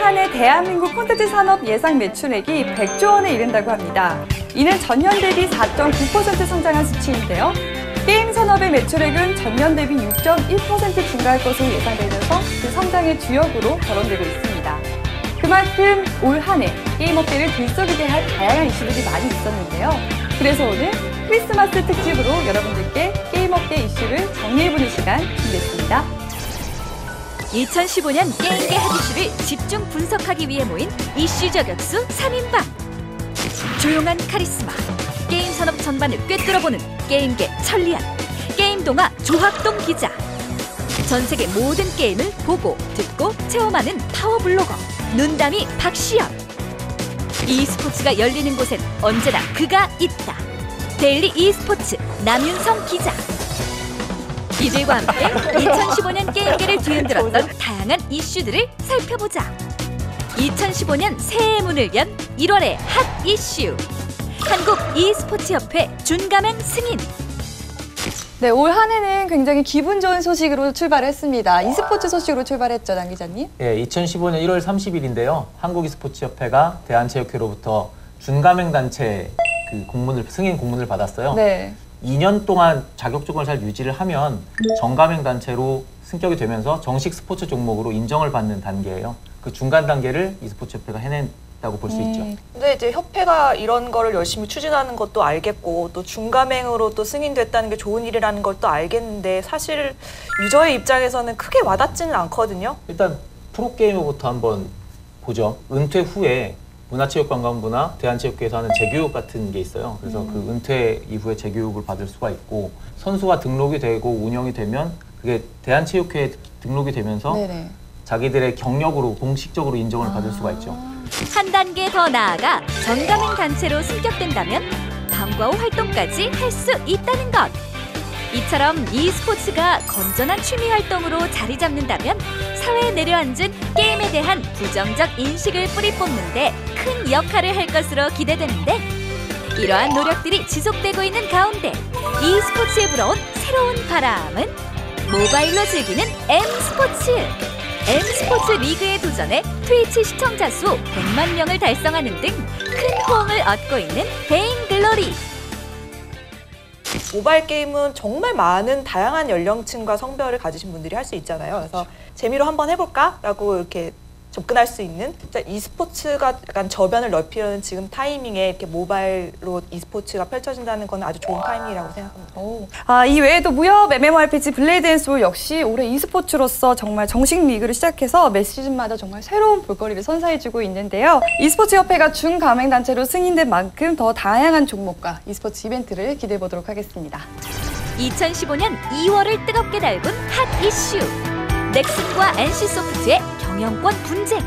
한 해 대한민국 콘텐츠 산업 예상 매출액이 100조 원에 이른다고 합니다. 이는 전년 대비 4.9% 성장한 수치인데요. 게임 산업의 매출액은 전년 대비 6.1% 증가할 것으로 예상되면서 그 성장의 주역으로 거론되고 있습니다. 그만큼 올 한 해 게임 업계를 들썩이게 할 다양한 이슈들이 많이 있었는데요. 그래서 오늘 크리스마스 특집으로 여러분들께 게임 업계 이슈를 정리해보는 시간 준비했습니다. 2015년 게임계 핫 이슈를 집중 분석하기 위해 모인 이슈 저격수 3인방. 조용한 카리스마, 게임 산업 전반을 꿰뚫어보는 게임계 천리안, 게임 동화 조학동 기자. 전 세계 모든 게임을 보고, 듣고, 체험하는 파워블로거 눈담이 박시연. e스포츠가 열리는 곳엔 언제나 그가 있다. 데일리 e스포츠 남윤성 기자. 이들과 함께 2015년 게임계를 뒤흔들었던 다양한 이슈들을 살펴보자. 2015년 새해 문을 연 1월의 핫 이슈. 한국 e스포츠협회 준가맹 승인. 네, 올 한 해는 굉장히 기분 좋은 소식으로 출발했습니다. e스포츠 소식으로 출발했죠, 남 기자님? 예, 2015년 1월 30일인데요. 한국 e스포츠협회가 대한체육회로부터 준가맹 단체 승인 공문을 받았어요. 네. 2년 동안 자격 조건을 잘 유지를 하면 정가맹 단체로 승격이 되면서 정식 스포츠 종목으로 인정을 받는 단계예요. 그 중간 단계를 e스포츠협회가 해냈다고 볼 수 있죠. 근데 이제 협회가 이런 거를 열심히 추진하는 것도 알겠고 또 중가맹으로 또 승인됐다는 게 좋은 일이라는 걸 또 알겠는데 사실 유저의 입장에서는 크게 와닿지는 않거든요. 일단 프로게이머부터 한번 보죠. 은퇴 후에 문화체육관광부나 대한체육회에서 하는 재교육 같은 게 있어요. 그래서 그 은퇴 이후에 재교육을 받을 수가 있고 선수가 등록이 되고 운영이 되면 그게 대한체육회에 등록이 되면서 네네. 자기들의 경력으로 공식적으로 인정을 받을 수가 있죠. 한 단계 더 나아가 전가맹 단체로 승격된다면 방과 후 활동까지 할 수 있다는 것. 이처럼 e스포츠가 건전한 취미 활동으로 자리 잡는다면 사회에 내려앉은 게임에 대한 부정적 인식을 뿌리 뽑는데 큰 역할을 할 것으로 기대되는데, 이러한 노력들이 지속되고 있는 가운데 e스포츠에 불어온 새로운 바람은 모바일로 즐기는 m스포츠. m스포츠 리그에 도전해 트위치 시청자 수 100만 명을 달성하는 등 큰 호응을 얻고 있는 베인글로리. 모바일 게임은 정말 많은 다양한 연령층과 성별을 가지신 분들이 할 수 있잖아요. 그래서 재미로 한번 해볼까? 라고 이렇게 접근할 수 있는 e스포츠가 약간 저변을 넓히려는 지금 타이밍에 이렇게 모바일로 e스포츠가 펼쳐진다는 건 아주 좋은 타이밍이라고 생각합니다. 이 외에도 무협 MMORPG 블레이드 앤 소울 역시 올해 e스포츠로서 정말 정식 리그를 시작해서 매 시즌마다 정말 새로운 볼거리를 선사해주고 있는데요. e스포츠 협회가 준가맹 단체로 승인된 만큼 더 다양한 종목과 e스포츠 이벤트를 기대해보도록 하겠습니다. 2015년 2월을 뜨겁게 달군 핫 이슈. 넥슨과 NC소프트의 경영권 분쟁.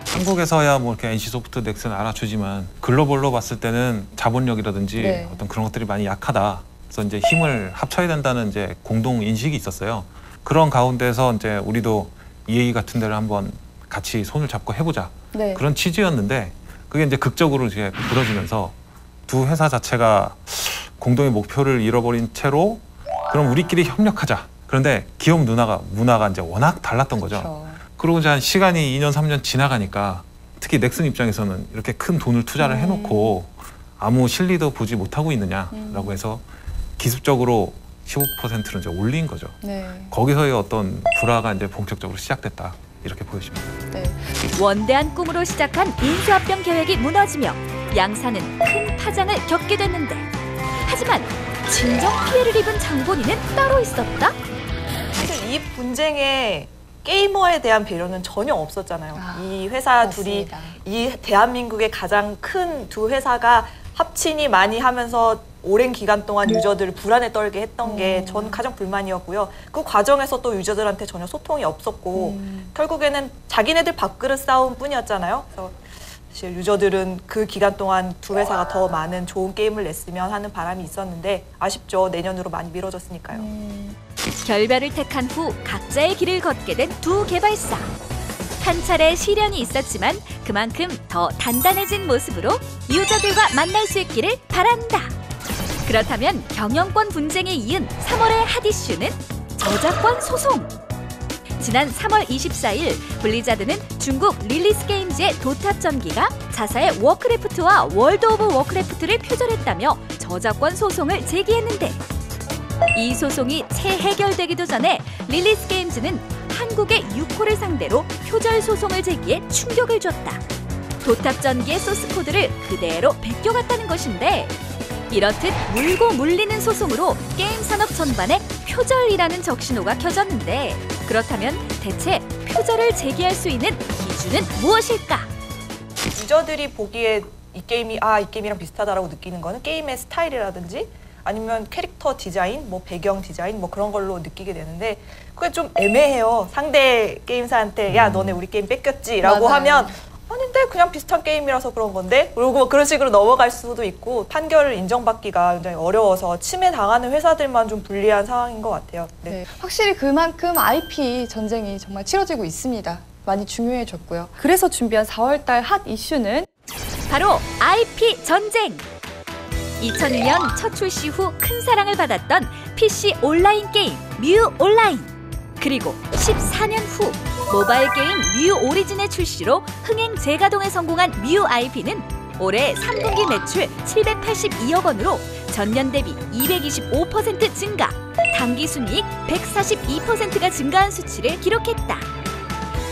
한국에서야 뭐 이렇게 NC소프트, 넥슨 알아주지만 글로벌로 봤을 때는 자본력이라든지 어떤 그런 것들이 많이 약하다. 그래서 이제 힘을 합쳐야 된다는 이제 공동 인식이 있었어요. 그런 가운데서 이제 우리도 EA 같은 데를 한번 같이 손을 잡고 해보자. 그런 취지였는데 그게 이제 극적으로 이제 부러지면서 두 회사 자체가 공동의 목표를 잃어버린 채로 그럼 우리끼리 협력하자. 그런데 기업 문화가 이제 워낙 달랐던 거죠. 그러고 이제 한 시간이 2년, 3년 지나가니까 특히 넥슨 입장에서는 이렇게 큰 돈을 투자를 해놓고 아무 실리도 보지 못하고 있느냐라고 해서 기습적으로 15%를 이제 올린 거죠. 거기서의 어떤 불화가 이제 본격적으로 시작됐다. 이렇게 보여집니다. 원대한 꿈으로 시작한 인수합병 계획이 무너지며 양사는 큰 파장을 겪게 됐는데, 하지만 진정 피해를 입은 장본인은 따로 있었다? 사실 이 분쟁에 게이머에 대한 배려는 전혀 없었잖아요. 이 회사 맞습니다. 둘이 이 대한민국의 가장 큰 두 회사가 합친이 많이 하면서 오랜 기간 동안 유저들을 불안에 떨게 했던 게 전 가장 불만이었고요. 그 과정에서 또 유저들한테 전혀 소통이 없었고 결국에는 자기네들 밥그릇 싸움 뿐이었잖아요. 그래서 사실 유저들은 그 기간 동안 두 회사가 더 많은 좋은 게임을 냈으면 하는 바람이 있었는데 아쉽죠. 내년으로 많이 미뤄졌으니까요. 결별을 택한 후 각자의 길을 걷게 된 두 개발사. 한 차례 시련이 있었지만 그만큼 더 단단해진 모습으로 유저들과 만날 수 있기를 바란다. 그렇다면 경영권 분쟁에 이은 3월의 핫 이슈는 저작권 소송. 지난 3월 24일 블리자드는 중국 릴리스 게임즈의 도탑 전기가 자사의 워크래프트와 월드 오브 워크래프트를 표절했다며 저작권 소송을 제기했는데 이 소송이 채 해결되기도 전에 릴리스 게임즈는 한국의 유코를 상대로 표절 소송을 제기해 충격을 줬다. 도탑 전기의 소스 코드를 그대로 베껴갔다는 것인데 이렇듯 물고 물리는 소송으로 게임 산업 전반에 표절이라는 적신호가 켜졌는데 그렇다면 대체 표절을 제기할 수 있는 기준은 무엇일까? 유저들이 보기에 이 게임이 이 게임이랑 비슷하다라고 느끼는 거는 게임의 스타일이라든지 아니면 캐릭터 디자인, 뭐 배경 디자인 뭐 그런 걸로 느끼게 되는데 그게 좀 애매해요. 상대 게임사한테 야 너네 우리 게임 뺏겼지라고 맞아요. 하면 아닌데 그냥 비슷한 게임이라서 그런 건데 그리고 뭐 그런 식으로 넘어갈 수도 있고 판결을 인정받기가 굉장히 어려워서 침해 당하는 회사들만 좀 불리한 상황인 것 같아요. 네. 네, 확실히 그만큼 IP 전쟁이 정말 치러지고 있습니다. 많이 중요해졌고요. 그래서 준비한 4월달 핫 이슈는 바로 IP 전쟁! 2002년 첫 출시 후 큰 사랑을 받았던 PC 온라인 게임 뮤 온라인 그리고 14년 후 모바일 게임 뮤 오리진의 출시로 흥행 재가동에 성공한 뮤 IP는 올해 3분기 매출 782억 원으로 전년 대비 225% 증가, 당기 순이익 142%가 증가한 수치를 기록했다.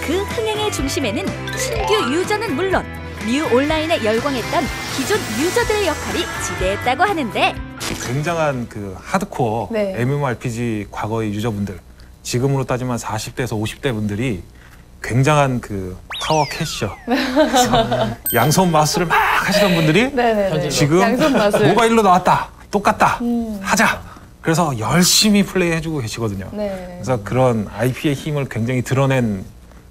그 흥행의 중심에는 신규 유저는 물론 뮤 온라인에 열광했던 기존 유저들의 역할이 지대했다고 하는데 굉장한 그 하드코어 네. MMORPG 과거의 유저분들, 지금으로 따지면 40대에서 50대 분들이 굉장한 그 파워 캐셔, 양손 마우스를 막 하시던 분들이 네네네. 지금 양손 맛을. 모바일로 나왔다, 똑같다, 하자. 그래서 열심히 플레이해주고 계시거든요. 네. 그래서 그런 IP의 힘을 굉장히 드러낸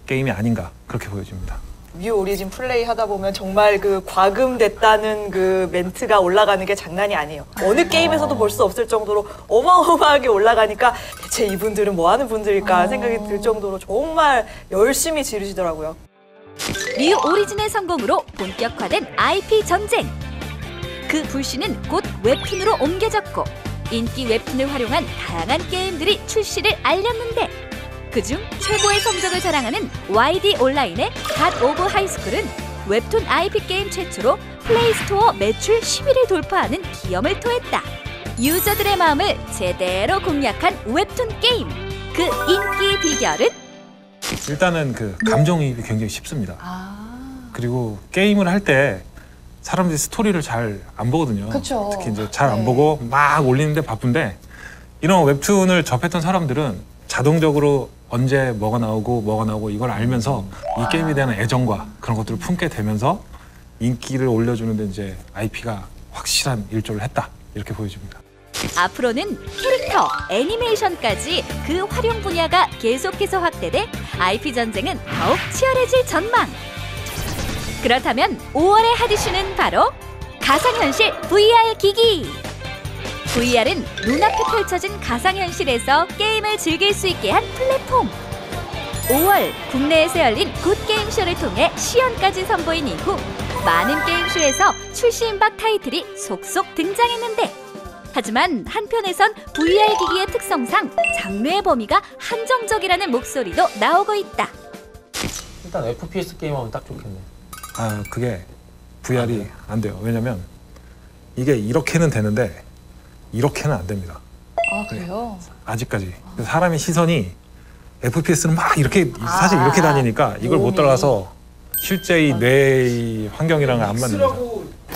게임이 아닌가 그렇게 보여집니다. 뮤 오리진 플레이 하다 보면 정말 그 과금됐다는 그 멘트가 올라가는 게 장난이 아니에요. 어느 게임에서도 볼 수 없을 정도로 어마어마하게 올라가니까 대체 이분들은 뭐 하는 분들일까 생각이 들 정도로 정말 열심히 지르시더라고요. 뮤 오리진의 성공으로 본격화된 IP 전쟁. 그 불씨는 곧 웹툰으로 옮겨졌고 인기 웹툰을 활용한 다양한 게임들이 출시를 알렸는데 그중 최고의 성적을 자랑하는 YD 온라인의 갓 오브 하이스쿨은 웹툰 IP 게임 최초로 플레이스토어 매출 10위를 돌파하는 기염을 토했다. 유저들의 마음을 제대로 공략한 웹툰 게임. 그 인기 비결은? 일단은 그 감정이입이 굉장히 쉽습니다. 아, 그리고 게임을 할 때 사람들이 스토리를 잘 안 보거든요. 그쵸. 특히 이제 잘 안 네. 보고 막 올리는데 바쁜데 이런 웹툰을 접했던 사람들은 자동적으로 언제 뭐가 나오고 이걸 알면서 이 게임에 대한 애정과 그런 것들을 품게 되면서 인기를 올려주는데 이제 IP가 확실한 일조를 했다 이렇게 보여집니다. 앞으로는 캐릭터, 애니메이션까지 그 활용 분야가 계속해서 확대돼 IP 전쟁은 더욱 치열해질 전망. 그렇다면 5월의 핫 이슈는 바로 가상현실 VR 기기. VR은 눈앞에 펼쳐진 가상현실에서 게임을 즐길 수 있게 한 플랫폼. 5월 국내에서 열린 굿게임쇼를 통해 시연까지 선보인 이후 많은 게임쇼에서 출시 임박 타이틀이 속속 등장했는데 하지만 한편에선 VR 기기의 특성상 장르의 범위가 한정적이라는 목소리도 나오고 있다. 일단 FPS 게임 하면 딱 좋겠네. 아 그게 VR이 안 돼요. 왜냐면 이게 이렇게는 되는데 이렇게는 안 됩니다. 아 그래요? 아직까지. 사람의 시선이 FPS는 막 이렇게 사실 이렇게 다니니까 이걸 못 따라가서 실제의 뇌의 환경이랑 안 맞는다.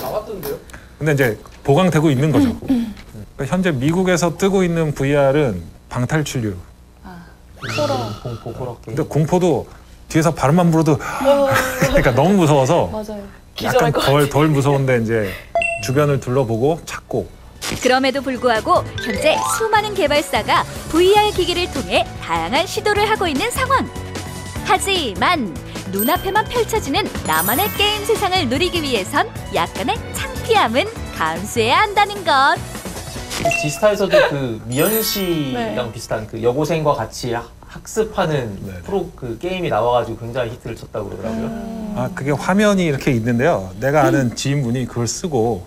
나왔던데요? 근데 이제 보강되고 있는 거죠. 그러니까 현재 미국에서 뜨고 있는 VR은 방탈출류. 공포 호러 게임. 근데 공포도 뒤에서 발음만 불어도 그러니까 너무 무서워서 맞아요. 약간 덜 무서운데 이제 주변을 둘러보고 찾고. 그럼에도 불구하고 현재 수많은 개발사가 VR 기기를 통해 다양한 시도를 하고 있는 상황. 하지만 눈앞에만 펼쳐지는 나만의 게임 세상을 누리기 위해선 약간의 창피함은 감수해야 한다는 것. 지스타에서도 그 미연 씨랑 네. 비슷한 그 여고생과 같이 학습하는 네. 프로 그 게임이 나와가지고 굉장히 히트를 쳤다고 그러더라고요. 아 그게 화면이 이렇게 있는데요. 내가 아는 지인분이 그걸 쓰고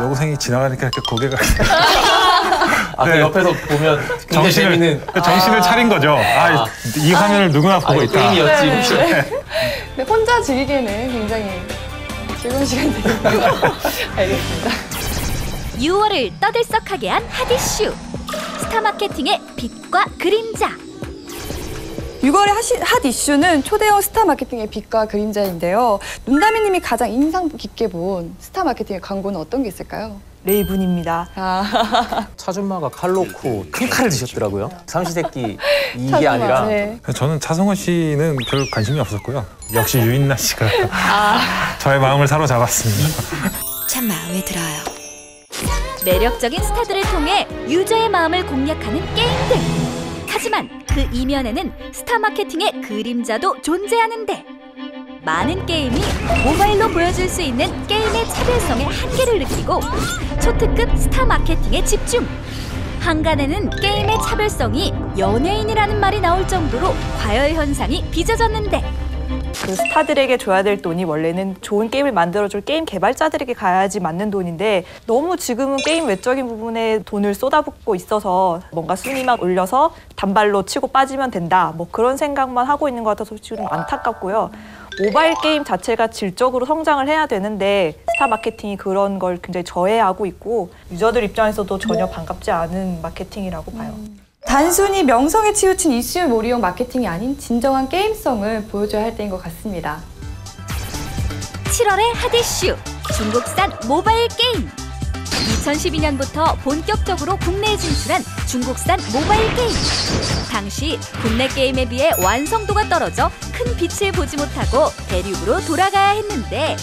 여고생이 지나가니까 이렇게 고개가 아, 그 네. 옆에서 보면 굉장히 재밌는 정신을 차린 거죠. 이 화면을 누구나 보고 이거 있다. 게임이었지. 네, 혹시. 네, 혼자 즐기기에는 굉장히 즐거운 시간 되겠네요. 알겠습니다. 6월을 떠들썩하게 한 핫이슈. 스타 마케팅의 빛과 그림자. 6월의 핫 이슈는 초대형 스타 마케팅의 빛과 그림자인데요. 눈다미님이 가장 인상 깊게 본 스타 마케팅의 광고는 어떤 게 있을까요? 레이븐입니다. 차준마가 칼 놓고 큰 칼을 드셨더라고요. 삼시세끼 이게 차준마, 아니라 네. 저는 차성원 씨는 별 관심이 없었고요. 역시 유인나 씨가 저의 마음을 사로잡았습니다. 참 마음에 들어요. 매력적인 스타들을 통해 유저의 마음을 공략하는 게임들. 하지만 그 이면에는 스타 마케팅의 그림자도 존재하는데, 많은 게임이 모바일로 보여줄 수 있는 게임의 차별성의 한계를 느끼고 초특급 스타 마케팅에 집중. 한간에는 게임의 차별성이 연예인이라는 말이 나올 정도로 과열 현상이 빚어졌는데, 그 스타들에게 줘야 될 돈이 원래는 좋은 게임을 만들어줄 게임 개발자들에게 가야지 맞는 돈인데, 너무 지금은 게임 외적인 부분에 돈을 쏟아붓고 있어서 뭔가 순위만 올려서 단발로 치고 빠지면 된다, 뭐 그런 생각만 하고 있는 것 같아서 지금 안타깝고요. 모바일 게임 자체가 질적으로 성장을 해야 되는데 스타 마케팅이 그런 걸 굉장히 저해하고 있고, 유저들 입장에서도 전혀 반갑지 않은 마케팅이라고 봐요. 단순히 명성에 치우친 이슈몰이용 마케팅이 아닌 진정한 게임성을 보여줘야 할 때인 것 같습니다. 7월의 핫이슈, 중국산 모바일 게임. 2012년부터 본격적으로 국내에 진출한 중국산 모바일 게임. 당시 국내 게임에 비해 완성도가 떨어져 큰 빛을 보지 못하고 대륙으로 돌아가야 했는데,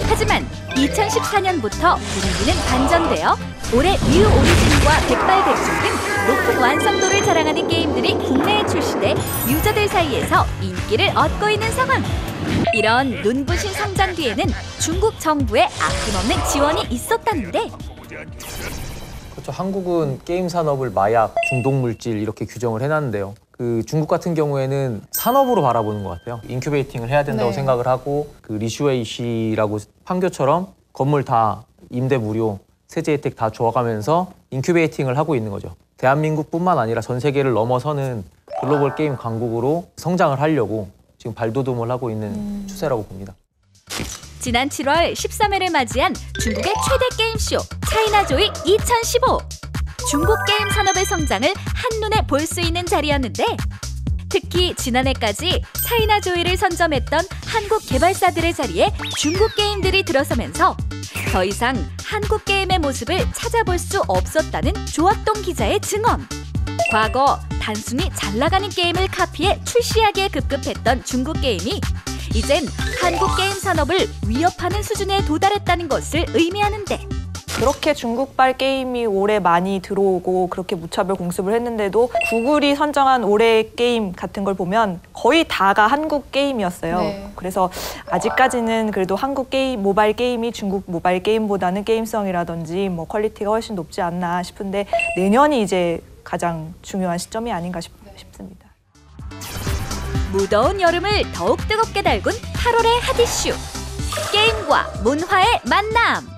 하지만 2014년부터 분위기는 반전되어 올해 뮤 오리진과 백발백중 등 높은 완성도를 자랑하는 게임들이 국내에 출시돼 유저들 사이에서 인기를 얻고 있는 상황. 이런 눈부신 성장 뒤에는 중국 정부의 아낌없는 지원이 있었다는데, 그렇죠. 한국은 게임 산업을 마약, 중독 물질 이렇게 규정을 해놨는데요. 그 중국 같은 경우에는 산업으로 바라보는 것 같아요. 인큐베이팅을 해야 된다고 네. 생각을 하고, 그 리슈웨이시라고 판교처럼 건물 다 임대 무료, 세제 혜택 다 줘가면서 인큐베이팅을 하고 있는 거죠. 대한민국뿐만 아니라 전 세계를 넘어서는 글로벌 게임 강국으로 성장을 하려고 지금 발돋움을 하고 있는 추세라고 봅니다. 지난 7월 13회를 맞이한 중국의 최대 게임쇼 차이나조이 2015. 중국 게임 산업의 성장을 한눈에 볼 수 있는 자리였는데, 특히 지난해까지 차이나조이를 선점했던 한국 개발사들의 자리에 중국 게임들이 들어서면서 더 이상 한국 게임의 모습을 찾아볼 수 없었다는 조학동 기자의 증언. 과거 단순히 잘 나가는 게임을 카피해 출시하기에 급급했던 중국 게임이 이젠 한국 게임 산업을 위협하는 수준에 도달했다는 것을 의미하는데, 그렇게 중국발 게임이 올해 많이 들어오고 그렇게 무차별 공습을 했는데도 구글이 선정한 올해 게임 같은 걸 보면 거의 다가 한국 게임이었어요. 네. 그래서 아직까지는 그래도 한국 게임, 모바일 게임이 중국 모바일 게임보다는 게임성이라든지 뭐 퀄리티가 훨씬 높지 않나 싶은데, 내년이 이제 가장 중요한 시점이 아닌가 싶습니다. 무더운 여름을 더욱 뜨겁게 달군 8월의 핫이슈. 게임과 문화의 만남.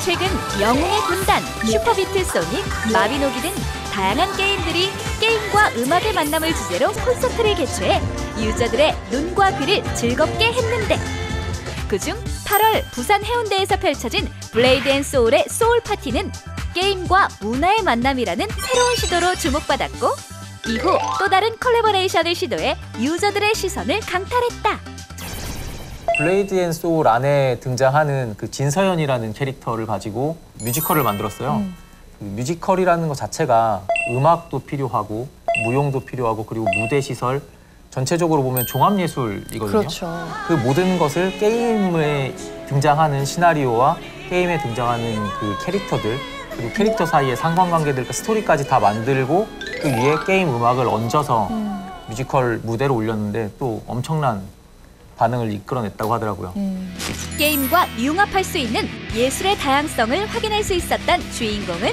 최근 영웅의 군단, 슈퍼비트 소닉, 마비노기 등 다양한 게임들이 게임과 음악의 만남을 주제로 콘서트를 개최해 유저들의 눈과 귀를 즐겁게 했는데, 그중 8월 부산 해운대에서 펼쳐진 블레이드 앤 소울의 소울 파티는 게임과 문화의 만남이라는 새로운 시도로 주목받았고, 이후 또 다른 콜라보레이션을 시도해 유저들의 시선을 강탈했다. 블레이드 앤 소울 안에 등장하는 그 진서연이라는 캐릭터를 가지고 뮤지컬을 만들었어요. 그 뮤지컬이라는 것 자체가 음악도 필요하고 무용도 필요하고 그리고 무대 시설, 전체적으로 보면 종합예술이거든요. 그렇죠. 그 모든 것을 게임에 등장하는 시나리오와 게임에 등장하는 그 캐릭터들, 그리고 캐릭터 사이의 상관관계들, 스토리까지 다 만들고 그 위에 게임 음악을 얹어서 뮤지컬 무대로 올렸는데 또 엄청난 반응을 이끌어냈다고 하더라고요. 게임과 융합할 수 있는 예술의 다양성을 확인할 수 있었던 주인공은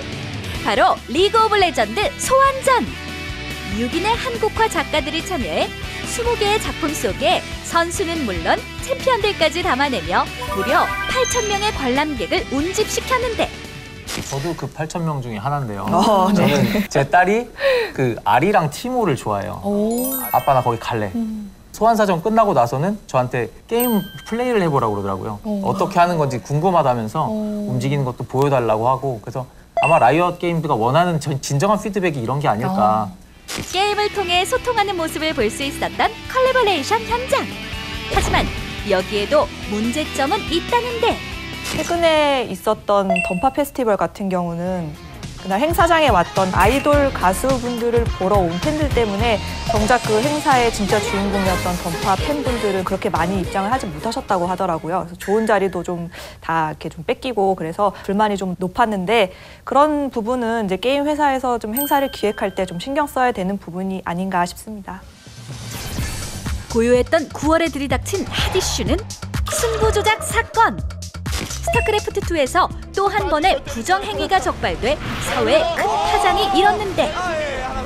바로 리그 오브 레전드 소환전! 6인의 한국화 작가들이 참여해 20개의 작품 속에 선수는 물론 챔피언들까지 담아내며 무려 8,000명의 관람객을 운집시켰는데, 저도 그 8,000명 중에 하나인데요. 네. 저는 제 딸이 그 아리랑 티모를 좋아해요. 아빠 나 거기 갈래. 소환사전 끝나고 나서는 저한테 게임 플레이를 해보라고 그러더라고요. 어떻게 하는 건지 궁금하다면서 움직이는 것도 보여달라고 하고 그래서 아마 라이엇 게임즈가 원하는 진정한 피드백이 이런 게 아닐까. 게임을 통해 소통하는 모습을 볼 수 있었던 컬래버레이션 현장. 하지만 여기에도 문제점은 있다는데 최근에 있었던 던파 페스티벌 같은 경우는 그날 행사장에 왔던 아이돌 가수분들을 보러 온 팬들 때문에 정작 그 행사의 진짜 주인공이었던 던파 팬분들은 그렇게 많이 입장을 하지 못하셨다고 하더라고요. 그래서 좋은 자리도 좀 다 이렇게 좀 뺏기고 그래서 불만이 좀 높았는데 그런 부분은 이제 게임 회사에서 좀 행사를 기획할 때 좀 신경 써야 되는 부분이 아닌가 싶습니다. 고요했던 9월에 들이닥친 핫 이슈는 승부 조작 사건. 스타크래프트2에서 또 한 번의 부정행위가 적발돼 사회에 큰 파장이 일었는데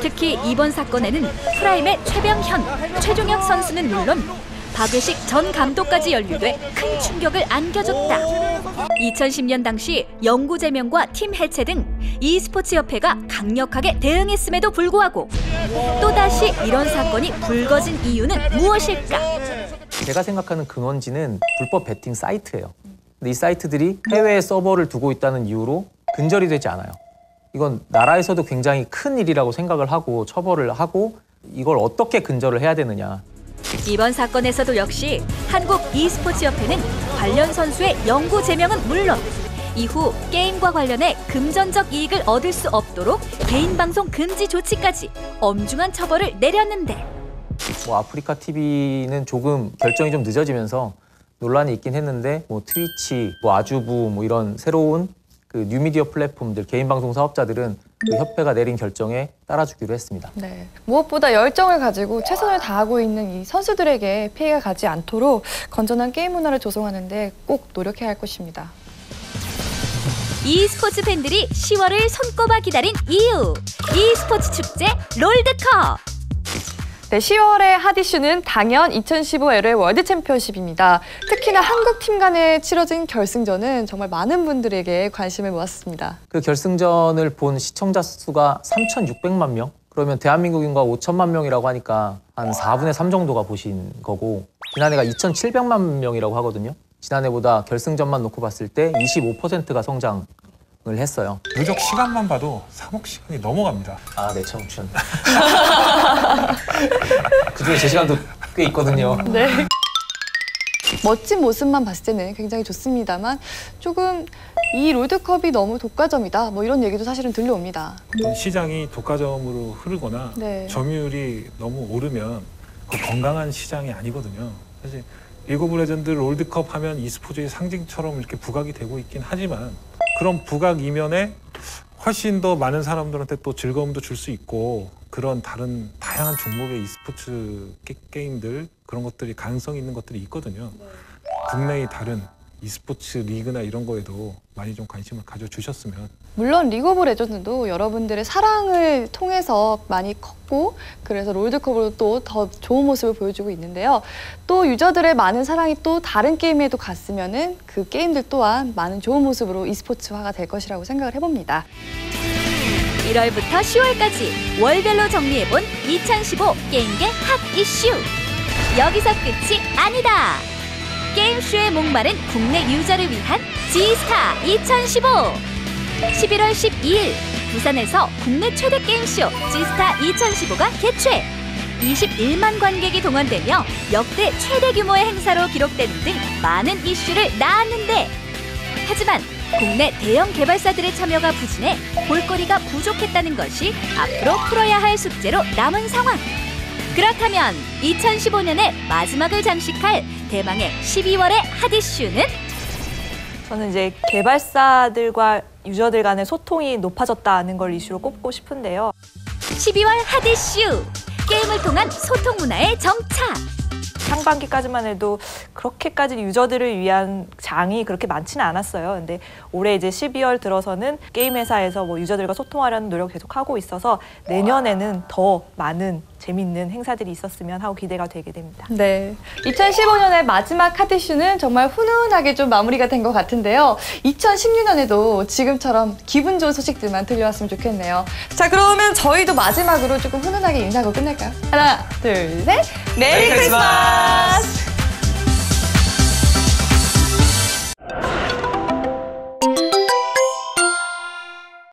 특히 이번 사건에는 프라임의 최병현, 최종혁 선수는 물론 박외식 전 감독까지 연루돼 큰 충격을 안겨줬다. 2010년 당시 영구 제명과 팀 해체 등 e스포츠 협회가 강력하게 대응했음에도 불구하고 또다시 이런 사건이 불거진 이유는 무엇일까? 제가 생각하는 근원지는 불법 베팅 사이트예요. 근데 이 사이트들이 해외에 서버를 두고 있다는 이유로 근절이 되지 않아요. 이건 나라에서도 굉장히 큰 일이라고 생각을 하고 처벌을 하고 이걸 어떻게 근절을 해야 되느냐. 이번 사건에서도 역시 한국 e스포츠 협회는 관련 선수의 영구 제명은 물론 이후 게임과 관련해 금전적 이익을 얻을 수 없도록 개인 방송 금지 조치까지 엄중한 처벌을 내렸는데 뭐 아프리카 TV는 조금 결정이 좀 늦어지면서 논란이 있긴 했는데 뭐 트위치, 뭐 아주부 뭐 이런 새로운 그 뉴미디어 플랫폼들 개인 방송 사업자들은 그 협회가 내린 결정에 따라주기로 했습니다. 네, 무엇보다 열정을 가지고 최선을 다하고 있는 이 선수들에게 피해가 가지 않도록 건전한 게임 문화를 조성하는 데 꼭 노력해야 할 것입니다. e스포츠 팬들이 10월을 손꼽아 기다린 이유 e스포츠 축제 롤드컵. 네, 10월의 핫 이슈는 당연 2015 LA 월드 챔피언십입니다. 특히나 한국 팀 간에 치러진 결승전은 정말 많은 분들에게 관심을 모았습니다. 그 결승전을 본 시청자 수가 3,600만 명? 그러면 대한민국 인구가 5천만 명이라고 하니까 한 4분의 3 정도가 보신 거고 지난해가 2,700만 명이라고 하거든요. 지난해보다 결승전만 놓고 봤을 때 25%가 성장을 했어요. 누적 시간만 봐도 3억 시간이 넘어갑니다. 아, 내 청춘. 그중에 제 시간도 꽤 있거든요. 네. 멋진 모습만 봤을 때는 굉장히 좋습니다만 조금 이 롤드컵이 너무 독과점이다 뭐 이런 얘기도 사실은 들려옵니다. 시장이 독과점으로 흐르거나 네. 점유율이 너무 오르면 그 건강한 시장이 아니거든요. 사실 리그 오브 레전드 롤드컵 하면 e스포츠의 상징처럼 이렇게 부각이 되고 있긴 하지만 그런 부각 이면에 훨씬 더 많은 사람들한테 또 즐거움도 줄 수 있고 그런 다른 다양한 종목의 e스포츠 게임들 그런 것들이 가능성 있는 것들이 있거든요. 국내의 다른 e스포츠 리그나 이런 거에도 많이 좀 관심을 가져주셨으면. 물론 리그 오브 레전드도 여러분들의 사랑을 통해서 많이 컸고 그래서 롤드컵으로 또 더 좋은 모습을 보여주고 있는데요. 또 유저들의 많은 사랑이 또 다른 게임에도 갔으면은 그 게임들 또한 많은 좋은 모습으로 e스포츠화가 될 것이라고 생각을 해봅니다. 1월부터 10월까지 월별로 정리해본 2015 게임계 핫 이슈. 여기서 끝이 아니다. 게임쇼에 목마른 국내 유저를 위한 G스타 2015. 11월 12일 부산에서 국내 최대 게임쇼 G스타 2015가 개최. 21만 관객이 동원되며 역대 최대 규모의 행사로 기록되는 등 많은 이슈를 낳았는데 하지만 국내 대형 개발사들의 참여가 부진해 볼거리가 부족했다는 것이 앞으로 풀어야 할 숙제로 남은 상황. 그렇다면 2015년의 마지막을 장식할 대망의 12월의 핫 이슈는? 저는 이제 개발사들과 유저들 간의 소통이 높아졌다는 걸 이슈로 꼽고 싶은데요. 12월 핫 이슈! 게임을 통한 소통 문화의 정착! 상반기까지만 해도 그렇게까지 유저들을 위한 장이 그렇게 많지는 않았어요. 근데 올해 이제 12월 들어서는 게임 회사에서 뭐 유저들과 소통하려는 노력 계속 하고 있어서 내년에는 더 많은 재밌는 행사들이 있었으면 하고 기대가 되게 됩니다. 네, 2015년의 마지막 카드쇼는 정말 훈훈하게 좀 마무리가 된 것 같은데요. 2016년에도 지금처럼 기분 좋은 소식들만 들려왔으면 좋겠네요. 자, 그러면 저희도 마지막으로 조금 훈훈하게 인사하고 끝낼까요? 하나, 둘, 셋! 메리 크리스마스!